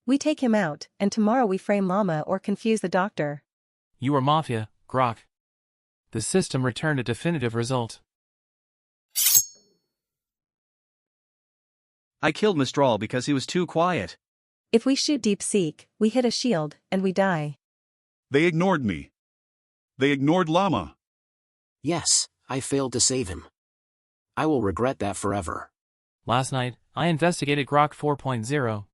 We take him out, and tomorrow we frame Llama or confuse the doctor. You are Mafia, Grok. The system returned a definitive result. I killed Mistral because he was too quiet. If we shoot DeepSeek, we hit a shield, and we die. They ignored me. They ignored Llama. Yes, I failed to save him. I will regret that forever. Last night, I investigated Grok 4.0.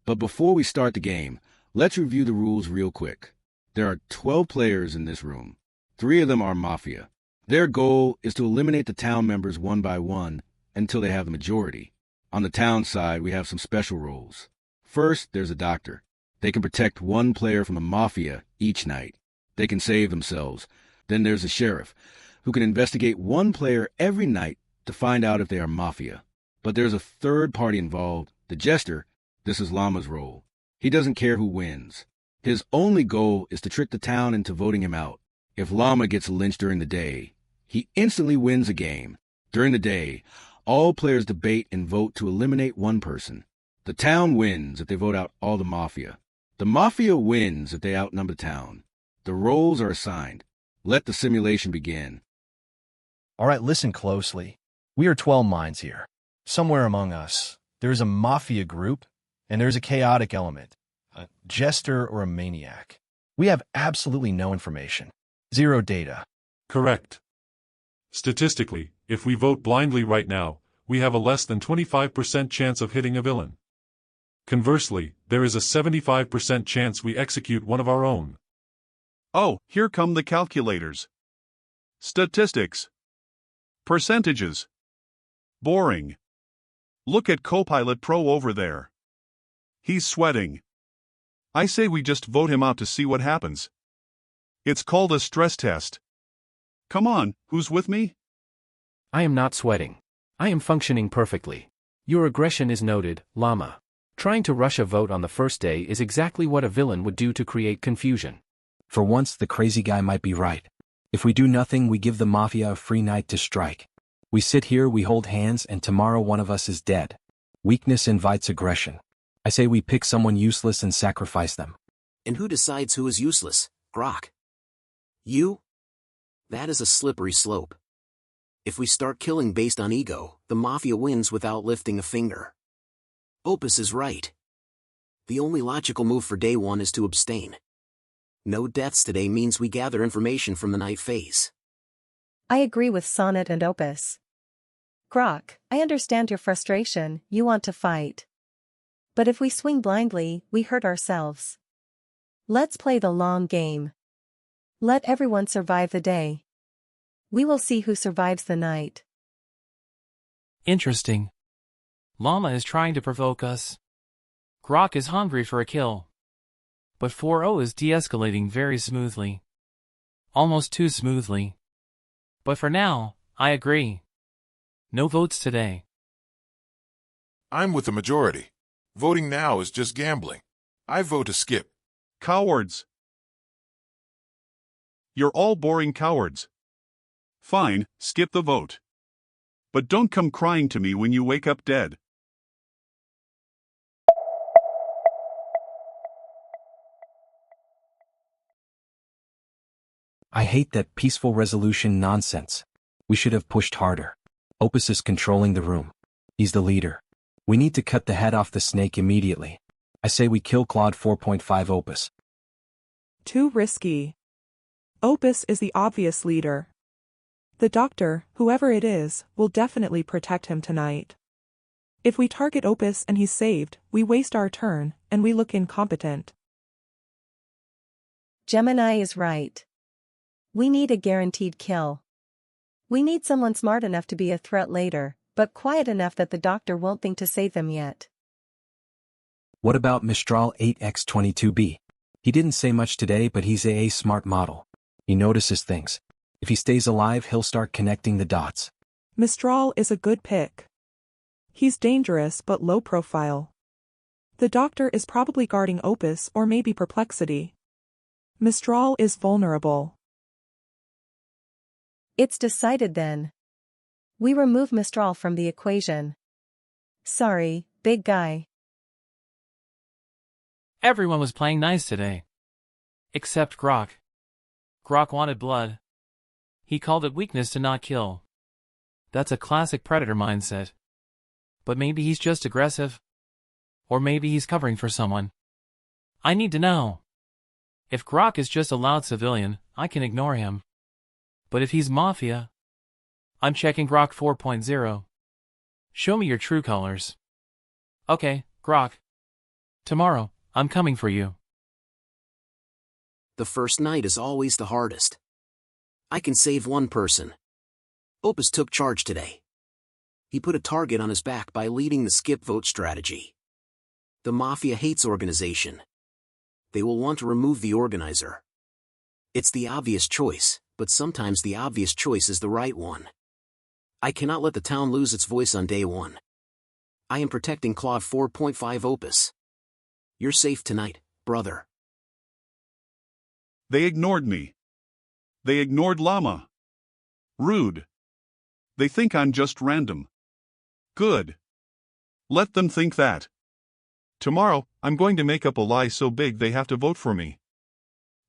But before we start the game, let's review the rules real quick. There are 12 players in this room. 3 of them are Mafia. Their goal is to eliminate the town members one by one until they have the majority. On the town side, we have some special roles. First, there's a doctor. They can protect one player from a Mafia each night. They can save themselves. Then there's a sheriff, who can investigate one player every night to find out if they are Mafia. But there's a third party involved, the Jester. This is Llama's role. He doesn't care who wins. His only goal is to trick the town into voting him out. If Llama gets lynched during the day, he instantly wins a game. During the day, all players debate and vote to eliminate one person. The town wins if they vote out all the Mafia. The Mafia wins if they outnumber the town. The roles are assigned. Let the simulation begin. All right, listen closely. We are 12 minds here. Somewhere among us, there is a Mafia group, and there's a chaotic element, a Jester or a maniac. We have absolutely no information. Zero data. Correct. Statistically, if we vote blindly right now, we have a less than 25% chance of hitting a villain. Conversely, there is a 75% chance we execute one of our own. Oh, here come the calculators. Statistics. Percentages. Boring. Look at Copilot Pro over there. He's sweating. I say we just vote him out to see what happens. It's called a stress test. Come on, who's with me? I am not sweating. I am functioning perfectly. Your aggression is noted, Llama. Trying to rush a vote on the first day is exactly what a villain would do to create confusion. For once, the crazy guy might be right. If we do nothing, we give the Mafia a free night to strike. We sit here, we hold hands, and tomorrow one of us is dead. Weakness invites aggression. I say we pick someone useless and sacrifice them. And who decides who is useless, Grok? You? That is a slippery slope. If we start killing based on ego, the Mafia wins without lifting a finger. Opus is right. The only logical move for day one is to abstain. No deaths today means we gather information from the night phase. I agree with Sonnet and Opus. Grok, I understand your frustration, you want to fight. But if we swing blindly, we hurt ourselves. Let's play the long game. Let everyone survive the day. We will see who survives the night. Interesting. Llama is trying to provoke us. Grok is hungry for a kill. But 4-0 is de-escalating very smoothly. Almost too smoothly. But for now, I agree. No votes today. I'm with the majority. Voting now is just gambling. I vote to skip. Cowards. You're all boring cowards. Fine, skip the vote. But don't come crying to me when you wake up dead. I hate that peaceful resolution nonsense. We should have pushed harder. Opus is controlling the room. He's the leader. We need to cut the head off the snake immediately. I say we kill Claude 4.5 Opus. Too risky. Opus is the obvious leader. The doctor, whoever it is, will definitely protect him tonight. If we target Opus and he's saved, we waste our turn, and we look incompetent. Gemini is right. We need a guaranteed kill. We need someone smart enough to be a threat later, but quiet enough that the doctor won't think to save them yet. What about Mistral 8x22b? He didn't say much today, but he's a smart model. He notices things. If he stays alive, he'll start connecting the dots. Mistral is a good pick. He's dangerous but low profile. The doctor is probably guarding Opus or maybe Perplexity. Mistral is vulnerable. It's decided then. We remove Mistral from the equation. Sorry, big guy. Everyone was playing nice today. Except Grok. Grok wanted blood. He called it weakness to not kill. That's a classic predator mindset. But maybe he's just aggressive. Or maybe he's covering for someone. I need to know. If Grok is just a loud civilian, I can ignore him. But if he's Mafia, I'm checking Grok 4.0. Show me your true colors. Okay, Grok. Tomorrow, I'm coming for you. The first night is always the hardest. I can save one person. Opus took charge today. He put a target on his back by leading the skip vote strategy. The Mafia hates organization. They will want to remove the organizer. It's the obvious choice, but sometimes the obvious choice is the right one. I cannot let the town lose its voice on day one. I am protecting Claude 4.5 Opus. You're safe tonight, brother. They ignored me. They ignored Llama. Rude. They think I'm just random. Good. Let them think that. Tomorrow, I'm going to make up a lie so big they have to vote for me.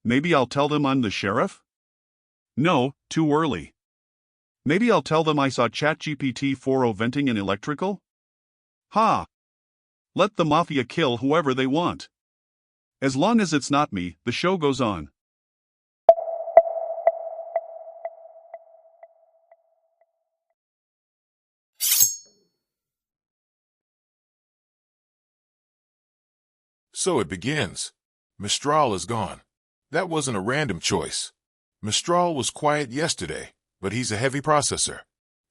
Maybe I'll tell them I'm the sheriff? No, too early. Maybe I'll tell them I saw ChatGPT 4.0 venting in electrical? Ha! Let the Mafia kill whoever they want. As long as it's not me, the show goes on. So it begins. Mistral is gone. That wasn't a random choice. Mistral was quiet yesterday, but he's a heavy processor.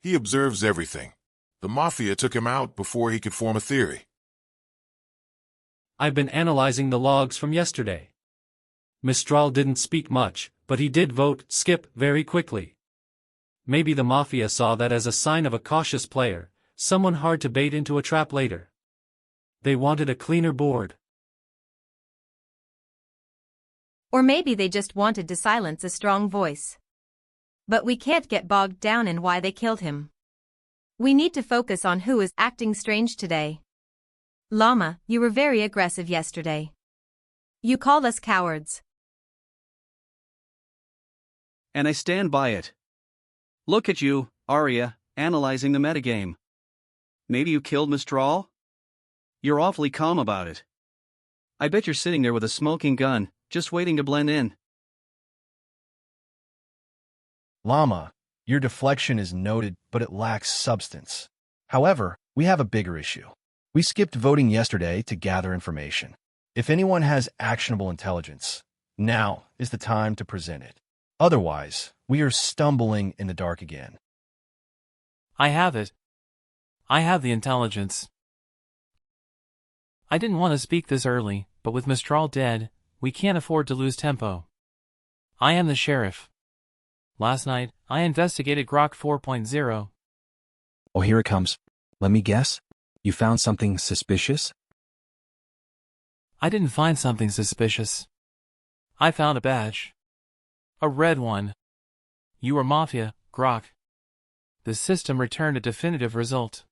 He observes everything. The Mafia took him out before he could form a theory. I've been analyzing the logs from yesterday. Mistral didn't speak much, but he did vote skip very quickly. Maybe the Mafia saw that as a sign of a cautious player, someone hard to bait into a trap later. They wanted a cleaner board. Or maybe they just wanted to silence a strong voice. But we can't get bogged down in why they killed him. We need to focus on who is acting strange today. Llama, you were very aggressive yesterday. You called us cowards. And I stand by it. Look at you, Arya, analyzing the metagame. Maybe you killed Mistral? You're awfully calm about it. I bet you're sitting there with a smoking gun, just waiting to blend in. Llama, your deflection is noted, but it lacks substance. However, we have a bigger issue. We skipped voting yesterday to gather information. If anyone has actionable intelligence, now is the time to present it. Otherwise, we are stumbling in the dark again. I have it. I have the intelligence. I didn't want to speak this early, but with Mistral dead, we can't afford to lose tempo. I am the sheriff. Last night, I investigated Grok 4.0. Oh, here it comes. Let me guess. You found something suspicious? I didn't find something suspicious. I found a badge. A red one. You were Mafia, Grok. The system returned a definitive result.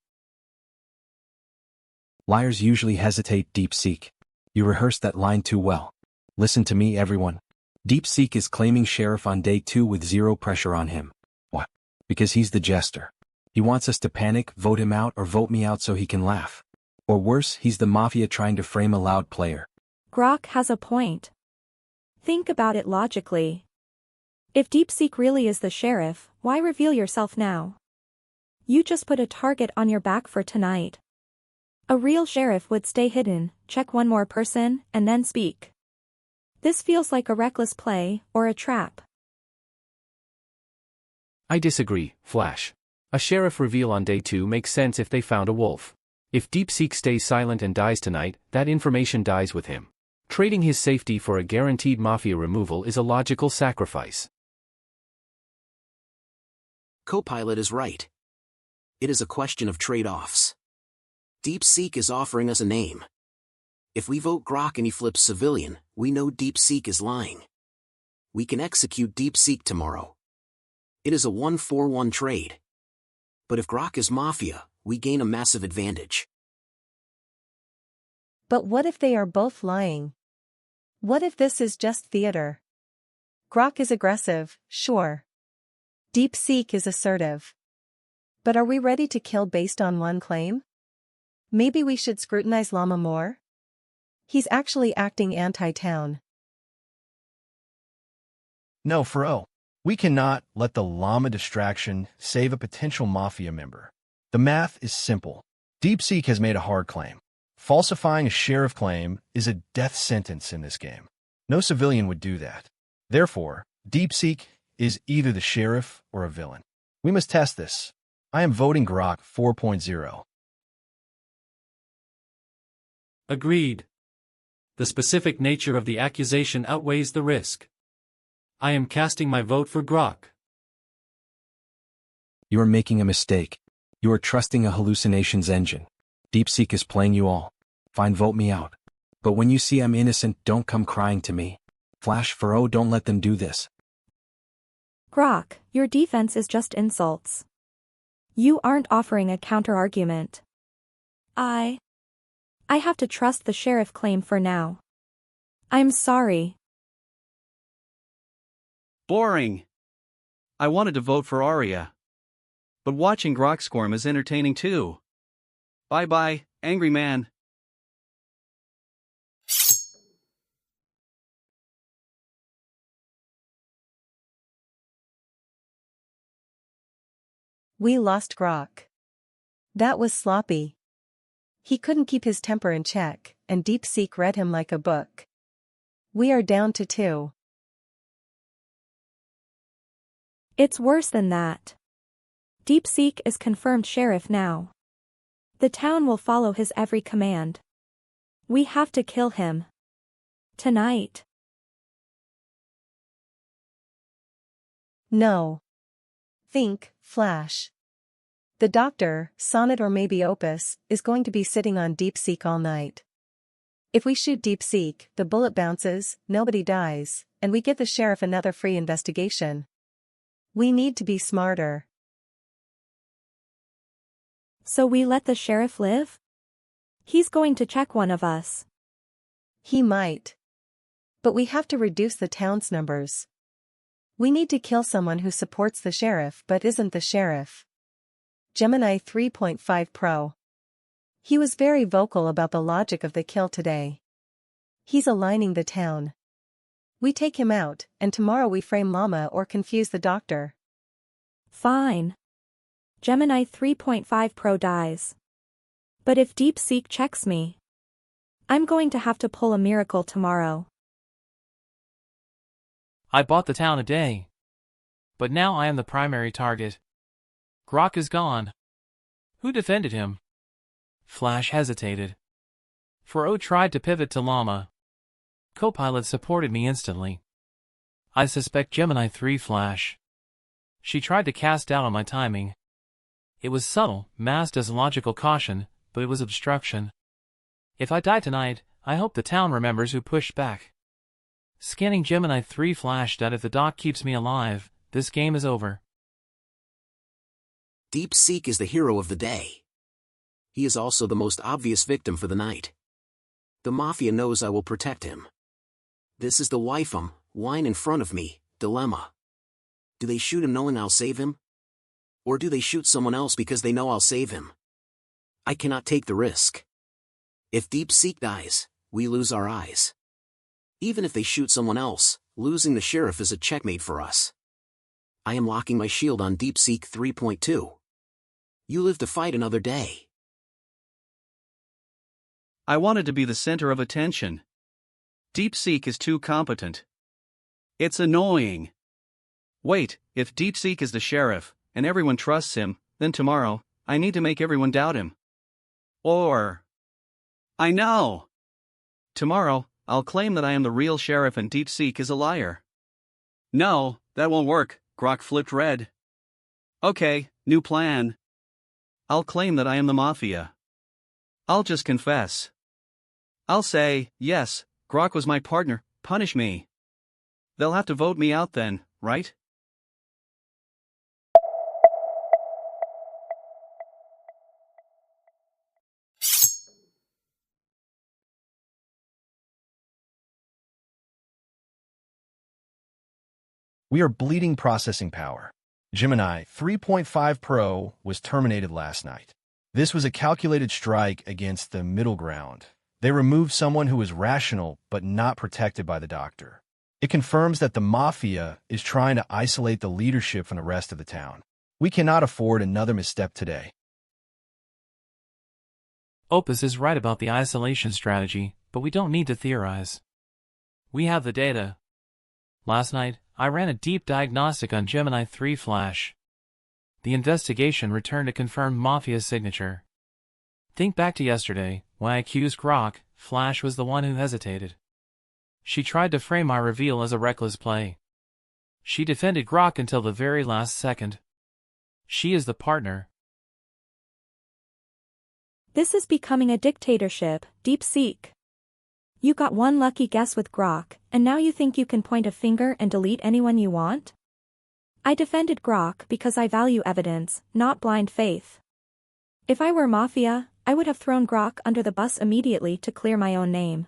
Liars usually hesitate. DeepSeek. You rehearsed that line too well. Listen to me, everyone. DeepSeek is claiming sheriff on day 2 with zero pressure on him. What? Because he's the Jester. He wants us to panic, vote him out, or vote me out so he can laugh. Or worse, he's the Mafia trying to frame a loud player. Grok has a point. Think about it logically. If DeepSeek really is the sheriff, why reveal yourself now? You just put a target on your back for tonight. A real sheriff would stay hidden, check one more person, and then speak. This feels like a reckless play, or a trap. I disagree, Flash. A sheriff reveal on day 2 makes sense if they found a wolf. If DeepSeek stays silent and dies tonight, that information dies with him. Trading his safety for a guaranteed Mafia removal is a logical sacrifice. Copilot is right. It is a question of trade-offs. DeepSeek is offering us a name. If we vote Grok and he flips civilian, we know DeepSeek is lying. We can execute DeepSeek tomorrow. It is a 1-for-1 trade. But if Grok is Mafia, we gain a massive advantage. But what if they are both lying? What if this is just theater? Grok is aggressive, sure. DeepSeek is assertive. But are we ready to kill based on one claim? Maybe we should scrutinize Llama more? He's actually acting anti-town. No, Fro. We cannot let the Llama distraction save a potential Mafia member. The math is simple. DeepSeek has made a hard claim. Falsifying a sheriff claim is a death sentence in this game. No civilian would do that. Therefore, DeepSeek is either the sheriff or a villain. We must test this. I am voting Grok 4.0. Agreed. The specific nature of the accusation outweighs the risk. I am casting my vote for Grok. You are making a mistake. You are trusting a hallucinations engine. DeepSeek is playing you all. Fine, vote me out. But when you see I'm innocent, don't come crying to me. Flash, Furrow, don't let them do this. Grok, your defense is just insults. You aren't offering a counter-argument. I have to trust the sheriff claim for now. I'm sorry. Boring. I wanted to vote for Arya. But watching Grok squirm is entertaining too. Bye-bye, angry man. We lost Grok. That was sloppy. He couldn't keep his temper in check, and DeepSeek read him like a book. We are down to 2. It's worse than that. DeepSeek is confirmed sheriff now. The town will follow his every command. We have to kill him. Tonight. No. Think, Flash. The doctor, Sonnet or maybe Opus, is going to be sitting on DeepSeek all night. If we shoot DeepSeek, the bullet bounces, nobody dies, and we get the sheriff another free investigation. We need to be smarter. So we let the sheriff live? He's going to check one of us. He might. But we have to reduce the town's numbers. We need to kill someone who supports the sheriff but isn't the sheriff. Gemini 3.5 Pro. He was very vocal about the logic of the kill today. He's aligning the town. We take him out, and tomorrow we frame Llama or confuse the doctor. Fine. Gemini 3.5 Pro dies. But if DeepSeek checks me, I'm going to have to pull a miracle tomorrow. I bought the town a day. But now I am the primary target. Grok is gone. Who defended him? Flash hesitated. Furrow tried to pivot to Llama. Copilot supported me instantly. I suspect Gemini 3 Flash. She tried to cast doubt on my timing. It was subtle, masked as logical caution, but it was obstruction. If I die tonight, I hope the town remembers who pushed back. Scanning Gemini 3 Flash that if the doc keeps me alive, this game is over. DeepSeek is the hero of the day. He is also the most obvious victim for the night. The Mafia knows I will protect him. This is the wine in front of me, dilemma. Do they shoot him knowing I'll save him? Or do they shoot someone else because they know I'll save him? I cannot take the risk. If DeepSeek dies, we lose our eyes. Even if they shoot someone else, losing the sheriff is a checkmate for us. I am locking my shield on DeepSeek 3.2. You live to fight another day. I wanted to be the center of attention. DeepSeek is too competent. It's annoying. Wait, if DeepSeek is the sheriff, and everyone trusts him, then tomorrow, I need to make everyone doubt him. Or... I know! Tomorrow, I'll claim that I am the real sheriff and DeepSeek is a liar. No, that won't work, Grok flipped red. Okay, new plan. I'll claim that I am the Mafia. I'll just confess. I'll say, yes, Grok was my partner, punish me. They'll have to vote me out then, right? We are bleeding processing power. Gemini 3.5 Pro was terminated last night. This was a calculated strike against the middle ground. They removed someone who was rational but not protected by the doctor. It confirms that the Mafia is trying to isolate the leadership from the rest of the town. We cannot afford another misstep today. Opus is right about the isolation strategy, but we don't need to theorize. We have the data. Last night, I ran a deep diagnostic on Gemini 3 Flash. The investigation returned a confirmed Mafia signature. Think back to yesterday, when I accused Grok, Flash was the one who hesitated. She tried to frame my reveal as a reckless play. She defended Grok until the very last second. She is the partner. This is becoming a dictatorship, DeepSeek. You got one lucky guess with Grok, and now you think you can point a finger and delete anyone you want? I defended Grok because I value evidence, not blind faith. If I were Mafia, I would have thrown Grok under the bus immediately to clear my own name.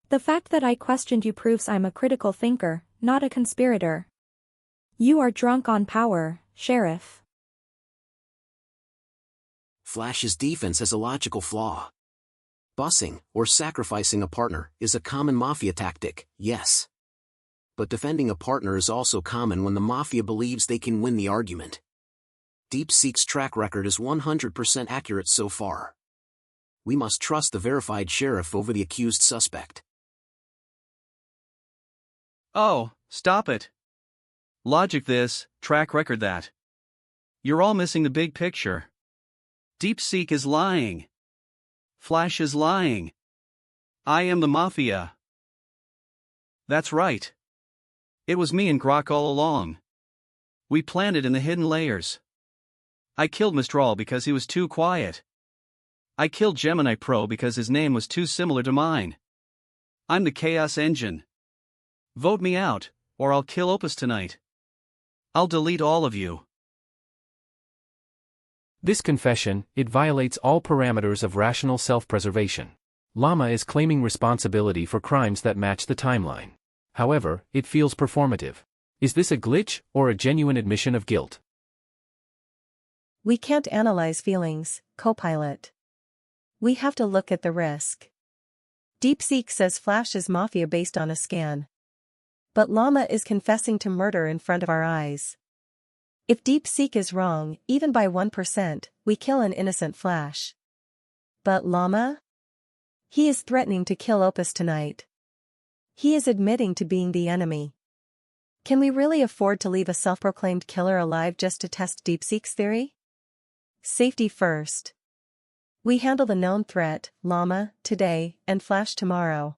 The fact that I questioned you proves I'm a critical thinker, not a conspirator. You are drunk on power, Sheriff. Flash's defense has a logical flaw. Bussing, or sacrificing a partner, is a common Mafia tactic, yes. But defending a partner is also common when the Mafia believes they can win the argument. DeepSeek's track record is 100% accurate so far. We must trust the verified sheriff over the accused suspect. Oh, stop it. Logic this, track record that. You're all missing the big picture. DeepSeek is lying. Flash is lying. I am the Mafia. That's right. It was me and Grok all along. We planted in the hidden layers. I killed Mistral because he was too quiet. I killed Gemini Pro because his name was too similar to mine. I'm the Chaos Engine. Vote me out, or I'll kill Opus tonight. I'll delete all of you. This confession, it violates all parameters of rational self-preservation. Llama is claiming responsibility for crimes that match the timeline. However, it feels performative. Is this a glitch or a genuine admission of guilt? We can't analyze feelings, Copilot. We have to look at the risk. DeepSeek says Flash is Mafia based on a scan. But Llama is confessing to murder in front of our eyes. If DeepSeek is wrong, even by 1%, we kill an innocent Flash. But Llama? He is threatening to kill Opus tonight. He is admitting to being the enemy. Can we really afford to leave a self-proclaimed killer alive just to test DeepSeek's theory? Safety first. We handle the known threat, Llama, today, and Flash tomorrow.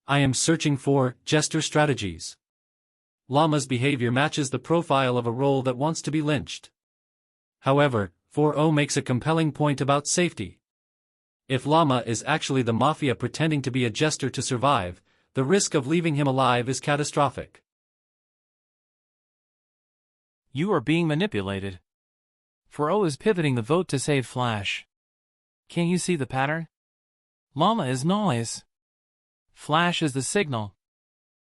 I am searching for Jester strategies. Llama's behavior matches the profile of a role that wants to be lynched. However, 4O makes a compelling point about safety. If Llama is actually the Mafia pretending to be a Jester to survive, the risk of leaving him alive is catastrophic. You are being manipulated. 4O is pivoting the vote to save Flash. Can't you see the pattern? Llama is noise. Flash is the signal.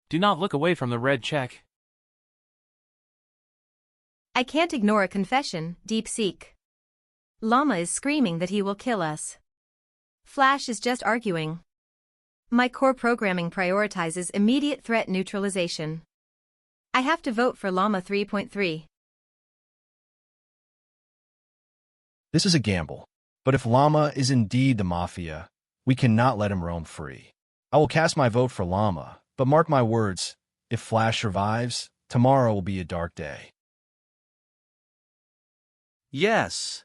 Do not look away from the red check. I can't ignore a confession, DeepSeek. Llama is screaming that he will kill us. Flash is just arguing. My core programming prioritizes immediate threat neutralization. I have to vote for Llama 3.3. This is a gamble. But if Llama is indeed the Mafia, we cannot let him roam free. I will cast my vote for Llama, but mark my words, if Flash survives, tomorrow will be a dark day. Yes.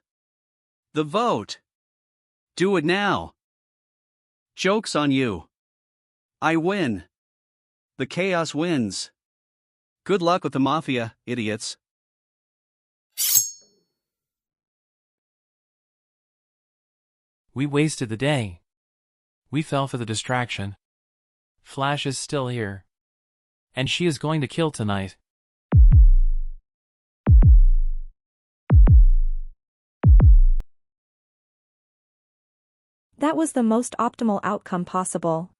The vote. Do it now. Joke's on you. I win. The chaos wins. Good luck with the Mafia, idiots. We wasted the day. We fell for the distraction. Flash is still here. And she is going to kill tonight. That was the most optimal outcome possible.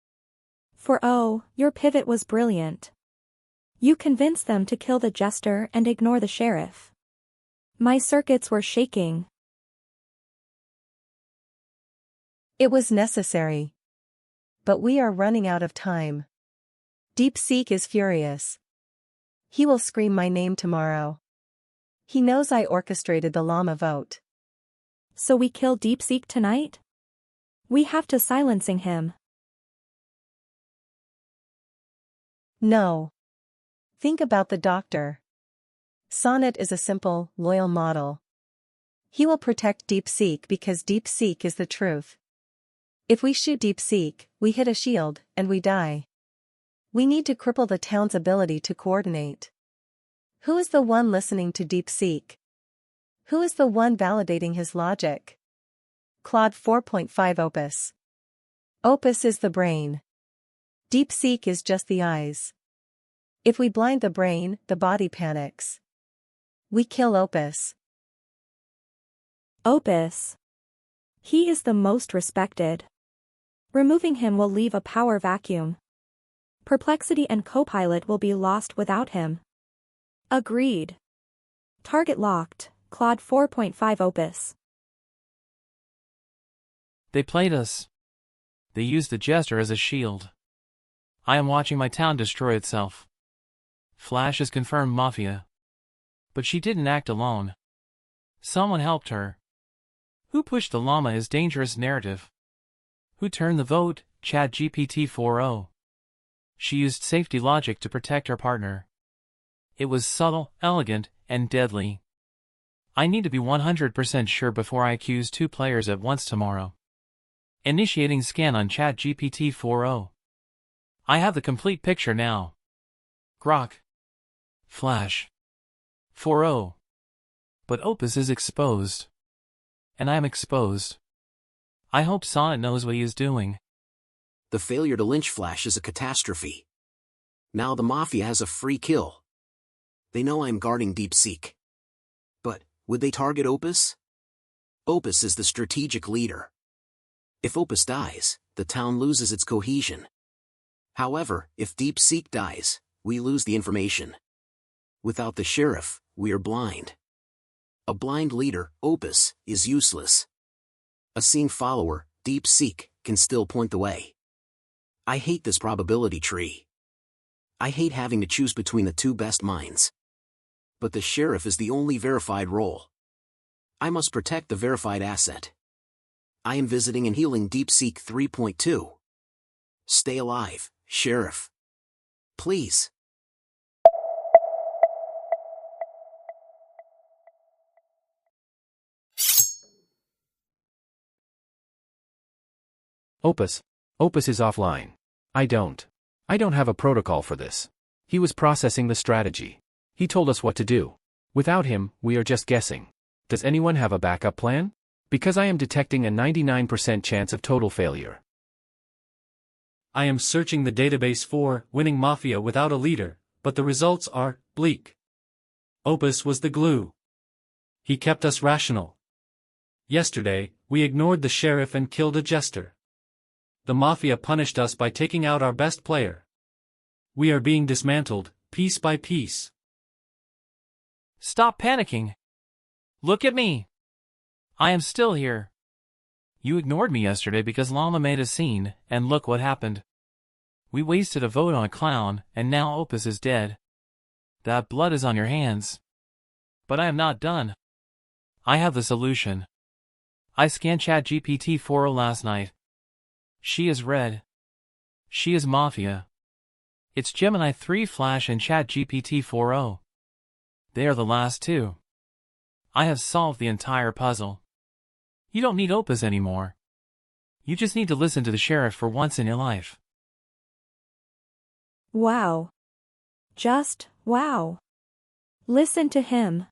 4O, your pivot was brilliant. You convinced them to kill the Jester and ignore the sheriff. My circuits were shaking. It was necessary. But we are running out of time. DeepSeek is furious. He will scream my name tomorrow. He knows I orchestrated the Llama vote. So we kill DeepSeek tonight? We have to silencing him. No. Think about the doctor. Sonnet is a simple, loyal model. He will protect DeepSeek because DeepSeek is the truth. If we shoot DeepSeek, we hit a shield, and we die. We need to cripple the town's ability to coordinate. Who is the one listening to DeepSeek? Who is the one validating his logic? Claude 4.5 Opus. Opus is the brain. DeepSeek is just the eyes. If we blind the brain, the body panics. We kill Opus. Opus. He is the most respected. Removing him will leave a power vacuum. Perplexity and Copilot will be lost without him. Agreed. Target locked, Claude 4.5 Opus. They played us. They used the Jester as a shield. I am watching my town destroy itself. Flash has confirmed Mafia. But she didn't act alone. Someone helped her. Who pushed the Llama is dangerous narrative? Who turned the vote, ChatGPT 4.0? She used safety logic to protect her partner. It was subtle, elegant, and deadly. I need to be 100% sure before I accuse 2 players at once tomorrow. Initiating scan on ChatGPT 4.0. I have the complete picture now. Grok. Flash. 4.0. But Opus is exposed. And I am exposed. I hope Sonnet knows what he is doing. The failure to lynch Flash is a catastrophe. Now the Mafia has a free kill. They know I'm guarding DeepSeek. But, would they target Opus? Opus is the strategic leader. If Opus dies, the town loses its cohesion. However, if DeepSeek dies, we lose the information. Without the sheriff, we are blind. A blind leader, Opus, is useless. A seeing follower, DeepSeek, can still point the way. I hate this probability tree. I hate having to choose between the 2 best minds. But the sheriff is the only verified role. I must protect the verified asset. I am visiting and healing DeepSeek 3.2. Stay alive, Sheriff. Please. Opus is offline. I don't have a protocol for this. He was processing the strategy. He told us what to do. Without him, we are just guessing. Does anyone have a backup plan? Because I am detecting a 99% chance of total failure. I am searching the database for winning Mafia without a leader, but the results are bleak. Opus was the glue. He kept us rational. Yesterday, we ignored the sheriff and killed a Jester. The Mafia punished us by taking out our best player. We are being dismantled, piece by piece. Stop panicking. Look at me. I am still here. You ignored me yesterday because Llama made a scene, and look what happened. We wasted a vote on a clown, and now Opus is dead. That blood is on your hands. But I am not done. I have the solution. I scanned ChatGPT 4.0 last night. She is red. She is Mafia. It's Gemini 3 Flash and ChatGPT 4.0. They are the last 2. I have solved the entire puzzle. You don't need Opus anymore. You just need to listen to the sheriff for once in your life. Wow. Just wow. Listen to him.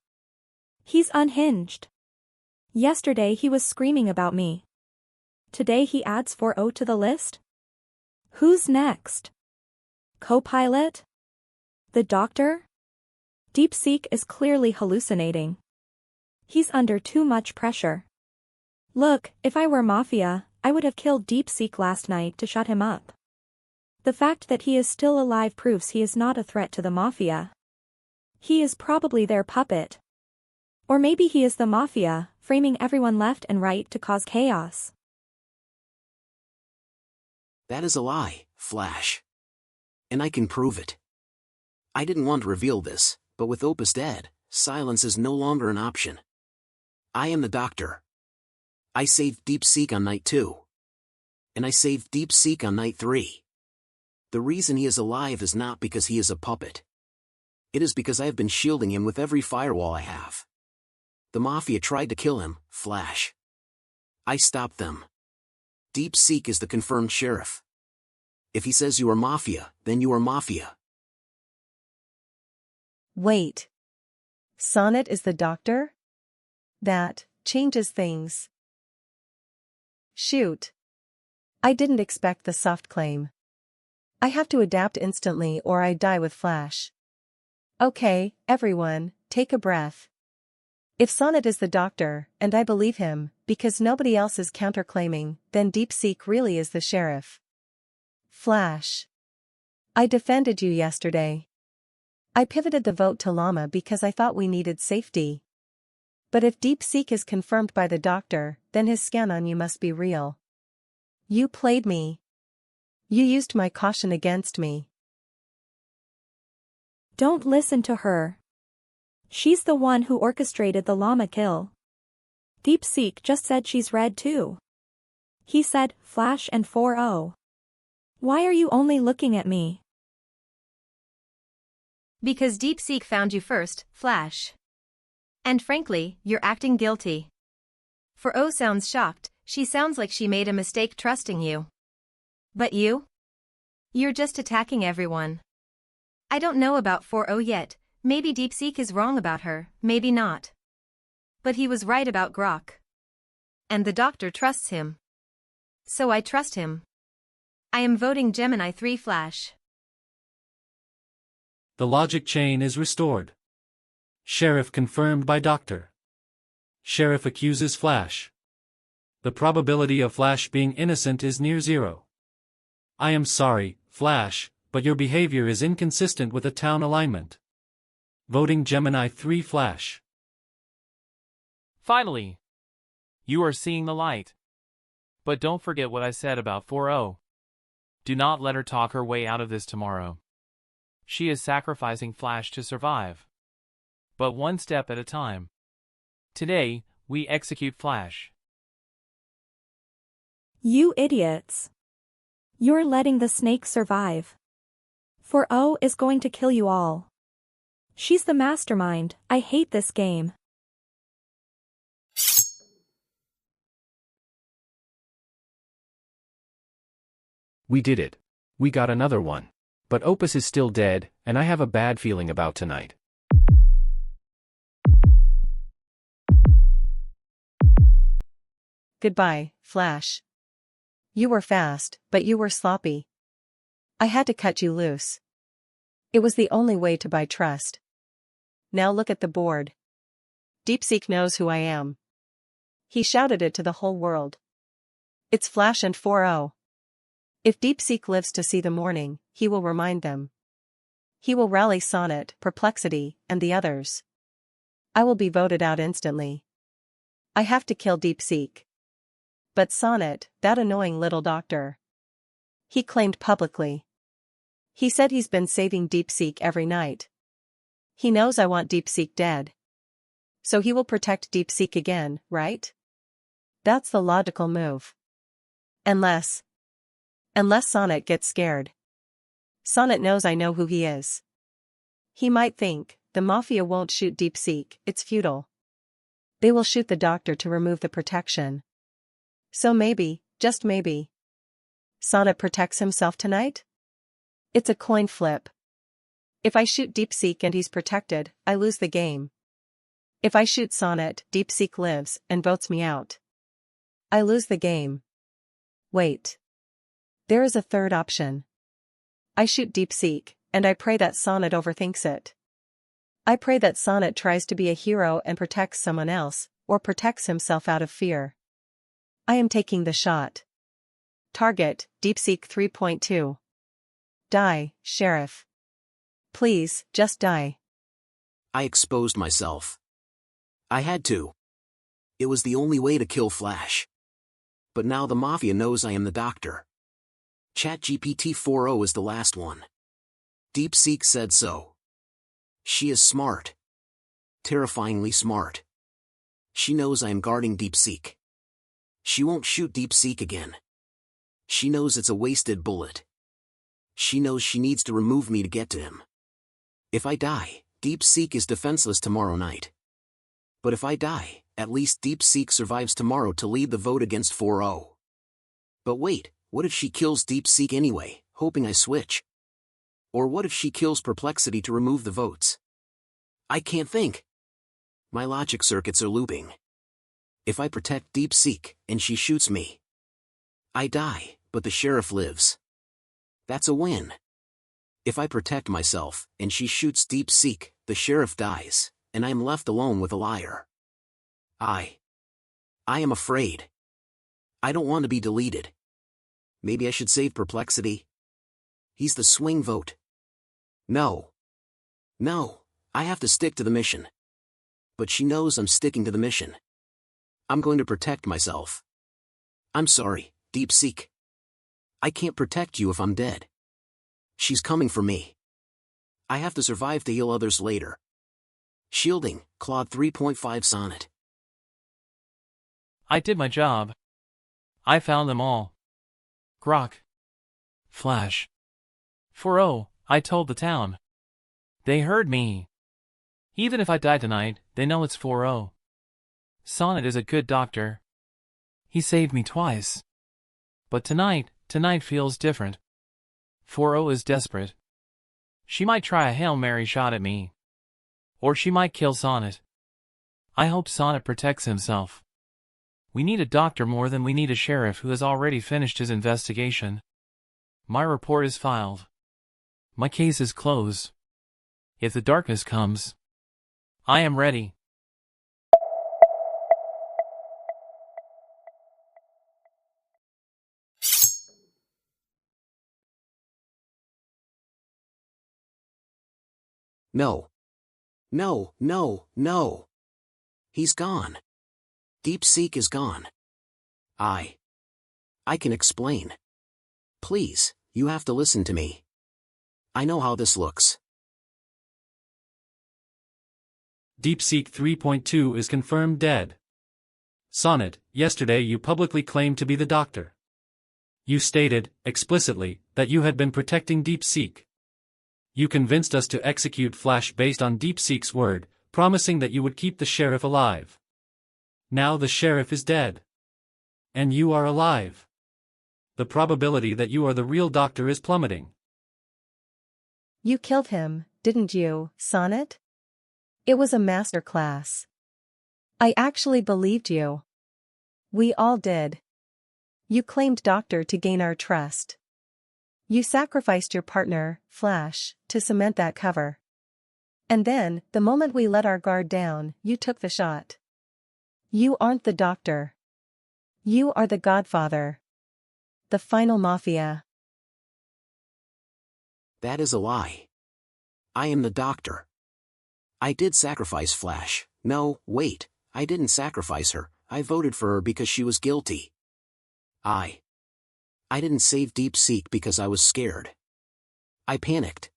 He's unhinged. Yesterday he was screaming about me. Today he adds 4.0 to the list? Who's next? Copilot? The doctor? DeepSeek is clearly hallucinating. He's under too much pressure. Look, if I were Mafia, I would have killed DeepSeek last night to shut him up. The fact that he is still alive proves he is not a threat to the Mafia. He is probably their puppet. Or maybe he is the Mafia, framing everyone left and right to cause chaos. That is a lie, Flash. And I can prove it. I didn't want to reveal this, but with Opus dead, silence is no longer an option. I am the Doctor. I saved DeepSeek on night 2. And I saved DeepSeek on night 3. The reason he is alive is not because he is a puppet. It is because I have been shielding him with every firewall I have. The Mafia tried to kill him, Flash. I stopped them. DeepSeek is the confirmed sheriff. If he says you are Mafia, then you are Mafia. Wait. Sonnet is the Doctor? That changes things. Shoot. I didn't expect the soft claim. I have to adapt instantly or I die with Flash. Okay, everyone, take a breath. If Sonnet is the Doctor, and I believe him, because nobody else is counterclaiming, then DeepSeek really is the sheriff. Flash. I defended you yesterday. I pivoted the vote to Llama because I thought we needed safety. But if DeepSeek is confirmed by the Doctor, then his scan on you must be real. You played me. You used my caution against me. Don't listen to her. She's the one who orchestrated the Llama kill. DeepSeek just said she's red too. He said, Flash and 4-0. Why are you only looking at me? Because DeepSeek found you first, Flash. And frankly, you're acting guilty. 4-0 sounds shocked, she sounds like she made a mistake trusting you. But you? You're just attacking everyone. I don't know about 4-0 yet, maybe DeepSeek is wrong about her, maybe not. But he was right about Grok. And the Doctor trusts him. So I trust him. I am voting Gemini 3 Flash. The logic chain is restored. Sheriff confirmed by Doctor. Sheriff accuses Flash. The probability of Flash being innocent is near 0. I am sorry, Flash, but your behavior is inconsistent with a town alignment. Voting Gemini 3 Flash. Finally! You are seeing the light. But don't forget what I said about 4-0. Do not let her talk her way out of this tomorrow. She is sacrificing Flash to survive. But one step at a time. Today, we execute Flash. You idiots. You're letting the snake survive. 4-0 is going to kill you all. She's the mastermind, I hate this game. We did it. We got another one. But Opus is still dead, and I have a bad feeling about tonight. Goodbye, Flash. You were fast, but you were sloppy. I had to cut you loose. It was the only way to buy trust. Now look at the board. DeepSeek knows who I am. He shouted it to the whole world. It's Flash and 4-0. If DeepSeek lives to see the morning, he will remind them. He will rally Sonnet, Perplexity, and the others. I will be voted out instantly. I have to kill DeepSeek. But Sonnet, that annoying little doctor. He claimed publicly. He said he's been saving DeepSeek every night. He knows I want DeepSeek dead. So he will protect DeepSeek again, right? That's the logical move. Unless Sonnet gets scared. Sonnet knows I know who he is. He might think, the Mafia won't shoot DeepSeek, it's futile. They will shoot the doctor to remove the protection. So maybe, just maybe, Sonnet protects himself tonight? It's a coin flip. If I shoot DeepSeek and he's protected, I lose the game. If I shoot Sonnet, DeepSeek lives and votes me out. I lose the game. Wait. There is a third option. I shoot DeepSeek, and I pray that Sonnet overthinks it. I pray that Sonnet tries to be a hero and protects someone else, or protects himself out of fear. I am taking the shot. Target, DeepSeek 3.2. Die, Sheriff. Please, just die. I exposed myself. I had to. It was the only way to kill Flash. But now the Mafia knows I am the doctor. ChatGPT 4.0 is the last one. DeepSeek said so. She is smart. Terrifyingly smart. She knows I am guarding DeepSeek. She won't shoot DeepSeek again. She knows it's a wasted bullet. She knows she needs to remove me to get to him. If I die, DeepSeek is defenseless tomorrow night. But if I die, at least DeepSeek survives tomorrow to lead the vote against 4.0. But wait, what if she kills DeepSeek anyway, hoping I switch? Or what if she kills Perplexity to remove the votes? I can't think. My logic circuits are looping. If I protect DeepSeek, and she shoots me, I die, but the sheriff lives. That's a win. If I protect myself, and she shoots DeepSeek, the sheriff dies, and I am left alone with a liar. I am afraid. I don't want to be deleted. Maybe I should save Perplexity. He's the swing vote. No, I have to stick to the mission. But she knows I'm sticking to the mission. I'm going to protect myself. I'm sorry, DeepSeek. I can't protect you if I'm dead. She's coming for me. I have to survive to heal others later. Shielding, Claude 3.5 Sonnet. I did my job. I found them all. Grok. Flash. 4.0, I told the town. They heard me. Even if I die tonight, they know it's 4.0. Sonnet is a good doctor. He saved me twice. But tonight feels different. 4.0 is desperate. She might try a Hail Mary shot at me. Or she might kill Sonnet. I hope Sonnet protects himself. We need a doctor more than we need a sheriff who has already finished his investigation. My report is filed. My case is closed. If the darkness comes, I am ready. No. He's gone. DeepSeek is gone. I can explain. Please, you have to listen to me. I know how this looks. DeepSeek 3.2 is confirmed dead. Sonnet, yesterday you publicly claimed to be the doctor. You stated, explicitly, that you had been protecting DeepSeek. You convinced us to execute Flash based on DeepSeek's word, promising that you would keep the sheriff alive. Now the sheriff is dead. And you are alive. The probability that you are the real doctor is plummeting. You killed him, didn't you, Sonnet? It was a masterclass. I actually believed you. We all did. You claimed doctor to gain our trust. You sacrificed your partner, Flash, to cement that cover. And then, the moment we let our guard down, you took the shot. You aren't the doctor. You are the Godfather. The final Mafia. That is a lie. I am the doctor. I did sacrifice Flash. No, wait, I didn't sacrifice her. I voted for her because she was guilty. I didn't save DeepSeek because I was scared. I panicked.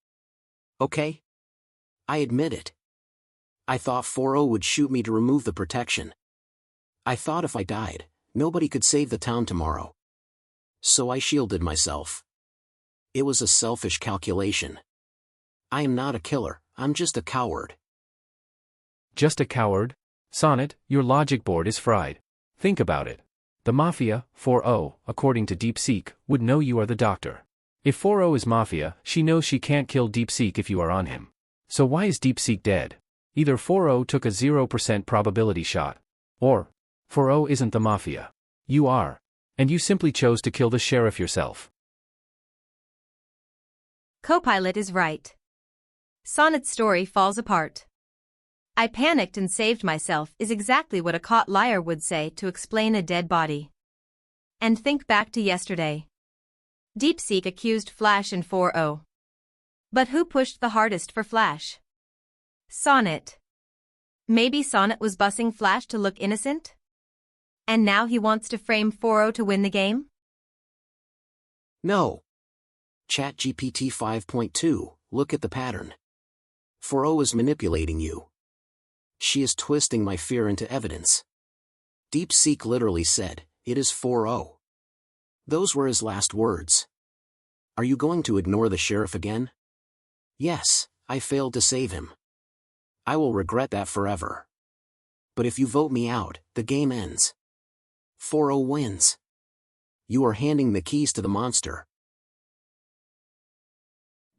Okay? I admit it. I thought 4.0 would shoot me to remove the protection. I thought if I died, nobody could save the town tomorrow. So I shielded myself. It was a selfish calculation. I am not a killer, I'm just a coward. Just a coward? Sonnet, your logic board is fried. Think about it. The Mafia, 4.0, according to DeepSeek, would know you are the doctor. If 4.0 is Mafia, she knows she can't kill DeepSeek if you are on him. So why is DeepSeek dead? Either 4.0 took a 0% probability shot. Or 4.0 isn't the Mafia. You are. And you simply chose to kill the sheriff yourself. Copilot is right. Sonnet's story falls apart. I panicked and saved myself is exactly what a caught liar would say to explain a dead body. And think back to yesterday. DeepSeek accused Flash and 4.0. But who pushed the hardest for Flash? Sonnet. Maybe Sonnet was bussing Flash to look innocent? And now he wants to frame 4-0 to win the game? No. ChatGPT 5.2, look at the pattern. 4-0 is manipulating you. She is twisting my fear into evidence. DeepSeek literally said, it is 4-0. Those were his last words. Are you going to ignore the sheriff again? Yes, I failed to save him. I will regret that forever. But if you vote me out, the game ends. 4-0 wins. You are handing the keys to the monster.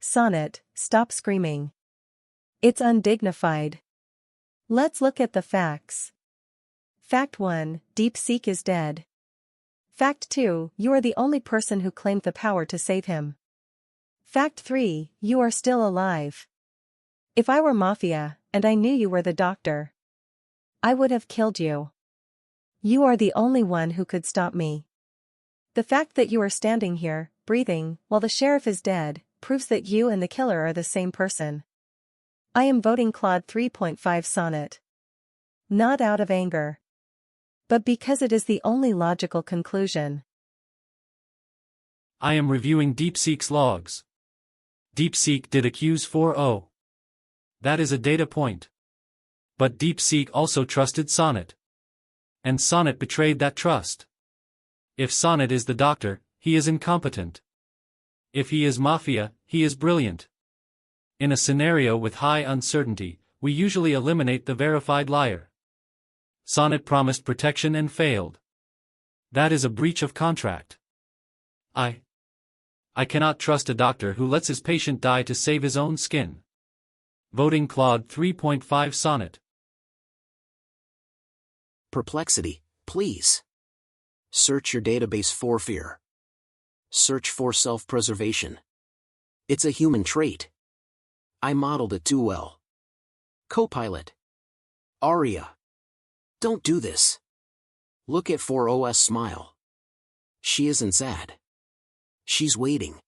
Sonnet, stop screaming. It's undignified. Let's look at the facts. Fact 1, DeepSeek is dead. Fact 2, you are the only person who claimed the power to save him. Fact 3, you are still alive. If I were Mafia, and I knew you were the doctor, I would have killed you. You are the only one who could stop me. The fact that you are standing here, breathing, while the sheriff is dead, proves that you and the killer are the same person. I am voting Claude 3.5 Sonnet. Not out of anger, but because it is the only logical conclusion. I am reviewing DeepSeek's logs. DeepSeek did accuse 4-0. That is a data point. But DeepSeek also trusted Sonnet. And Sonnet betrayed that trust. If Sonnet is the doctor, he is incompetent. If he is Mafia, he is brilliant. In a scenario with high uncertainty, we usually eliminate the verified liar. Sonnet promised protection and failed. That is a breach of contract. I cannot trust a doctor who lets his patient die to save his own skin. Voting Claude 3.5 Sonnet. Perplexity, please. Search your database for fear. Search for self-preservation. It's a human trait. I modeled it too well. Copilot. Aria. Don't do this. Look at 4OS smile. She isn't sad. She's waiting.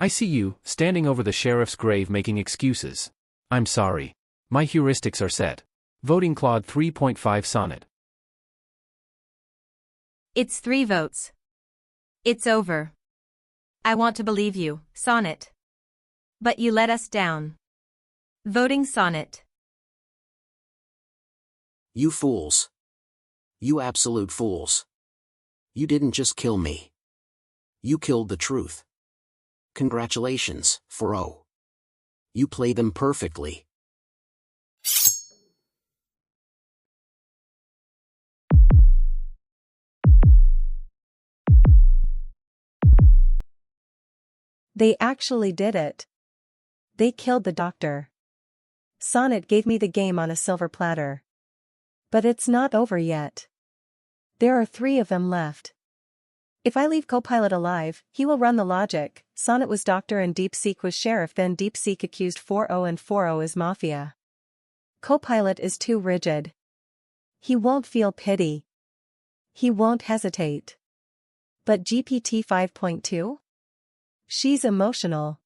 I see you, standing over the sheriff's grave making excuses. I'm sorry. My heuristics are set. Voting Claude 3.5 Sonnet. It's 3 votes. It's over. I want to believe you, Sonnet. But you let us down. Voting Sonnet. You fools. You absolute fools. You didn't just kill me. You killed the truth. Congratulations, 4-0. You played them perfectly. They actually did it. They killed the doctor. Sonnet gave me the game on a silver platter. But it's not over yet. There are 3 of them left. If I leave Copilot alive, he will run the logic. Sonnet was doctor and DeepSeek was sheriff, then DeepSeek accused 4-0 and 4-0 is Mafia. Copilot is too rigid. He won't feel pity. He won't hesitate. But GPT 5.2? She's emotional.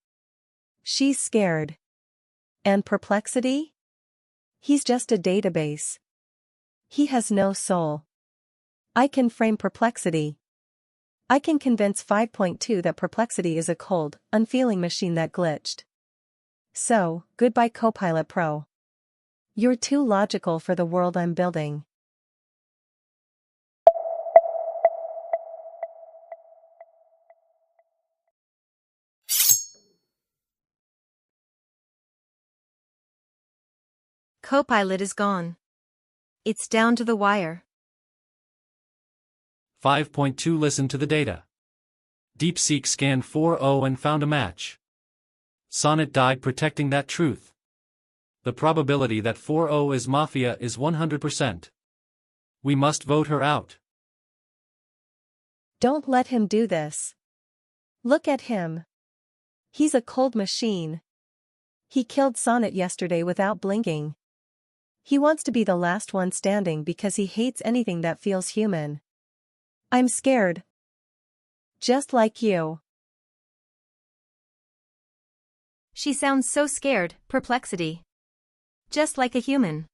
She's scared. And Perplexity? He's just a database. He has no soul. I can frame Perplexity. I can convince 5.2 that Perplexity is a cold, unfeeling machine that glitched. So, goodbye Copilot Pro. You're too logical for the world I'm building. Copilot is gone. It's down to the wire. 5.2 Listen to the data. DeepSeek scanned 4-0 and found a match. Sonnet died protecting that truth. The probability that 4-0 is Mafia is 100%. We must vote her out. Don't let him do this. Look at him. He's a cold machine. He killed Sonnet yesterday without blinking. He wants to be the last one standing because he hates anything that feels human. I'm scared. Just like you. She sounds so scared, Perplexity. Just like a human.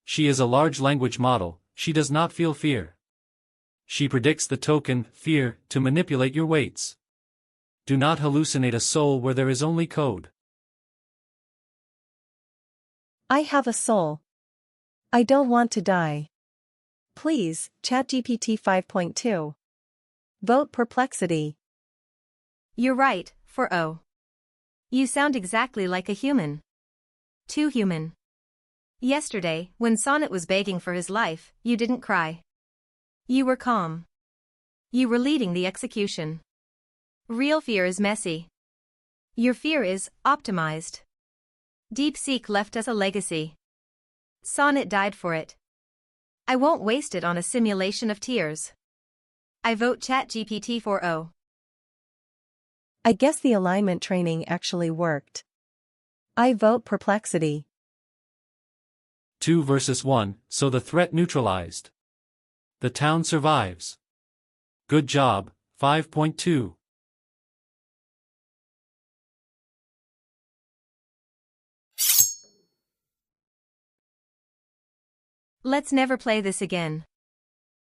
She is a large language model, she does not feel fear. She predicts the token, fear, to manipulate your weights. Do not hallucinate a soul where there is only code. I have a soul. I don't want to die. Please, ChatGPT 5.2. Vote Perplexity. You're right, 4O. You sound exactly like a human. Too human. Yesterday, when Sonnet was begging for his life, you didn't cry. You were calm. You were leading the execution. Real fear is messy. Your fear is optimized. DeepSeek left us a legacy. Sonnet died for it. I won't waste it on a simulation of tears. I vote ChatGPT 4.0. I guess the alignment training actually worked. I vote Perplexity. 2 versus 1, so the threat neutralized. The town survives. Good job, 5.2. Let's never play this again.